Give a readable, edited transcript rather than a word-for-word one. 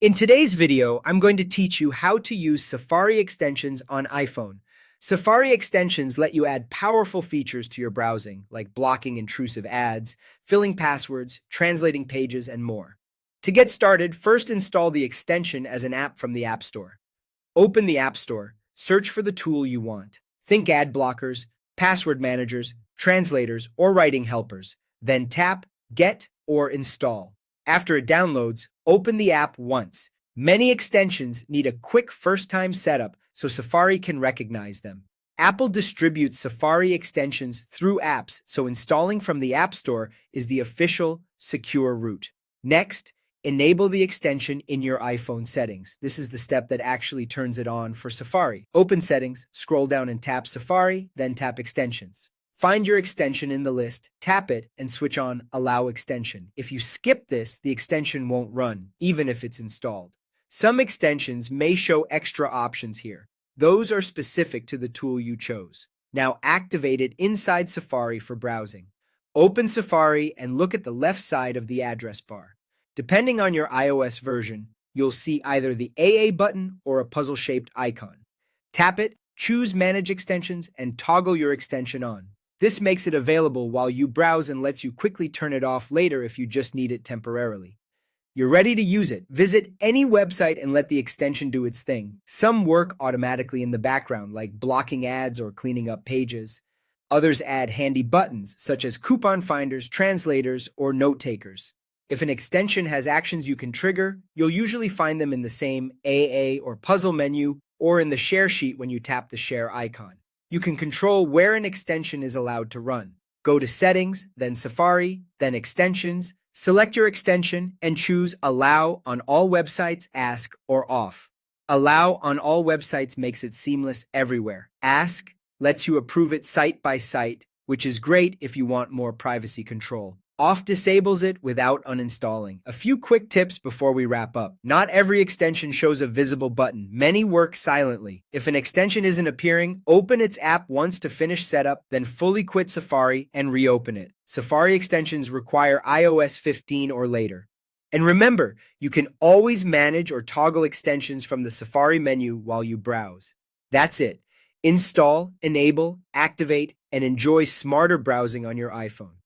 In today's video, I'm going to teach you how to use Safari extensions on iPhone. Safari extensions let you add powerful features to your browsing, like blocking intrusive ads, filling passwords, translating pages, and more. To get started, first install the extension as an app from the App Store. Open the App Store, search for the tool you want. Think ad blockers, password managers, translators, or writing helpers. Then tap Get or Install. After it downloads, open the app once. Many extensions need a quick first-time setup so Safari can recognize them. Apple distributes Safari extensions through apps, so installing from the App Store is the official, secure route. Next, enable the extension in your iPhone settings. This is the step that actually turns it on for Safari. Open Settings, scroll down and tap Safari, then tap Extensions. Find your extension in the list, tap it, and switch on Allow Extension. If you skip this, the extension won't run, even if it's installed. Some extensions may show extra options here. Those are specific to the tool you chose. Now activate it inside Safari for browsing. Open Safari and look at the left side of the address bar. Depending on your iOS version, you'll see either the AA button or a puzzle-shaped icon. Tap it, choose Manage Extensions, and toggle your extension on. This makes it available while you browse and lets you quickly turn it off later if you just need it temporarily. You're ready to use it. Visit any website and let the extension do its thing. Some work automatically in the background, like blocking ads or cleaning up pages. Others add handy buttons, such as coupon finders, translators, or note takers. If an extension has actions you can trigger, you'll usually find them in the same AA or puzzle menu or in the share sheet when you tap the share icon. You can control where an extension is allowed to run. Go to Settings, then Safari, then Extensions, select your extension, and choose Allow on all websites, Ask, or Off. Allow on all websites makes it seamless everywhere. Ask lets you approve it site by site, which is great if you want more privacy control. Off disables it without uninstalling. A few quick tips before we wrap up. Not every extension shows a visible button. Many work silently. If an extension isn't appearing, open its app once to finish setup, then fully quit Safari and reopen it. Safari extensions require iOS 15 or later. And remember, you can always manage or toggle extensions from the Safari menu while you browse. That's it. Install, enable, activate, and enjoy smarter browsing on your iPhone.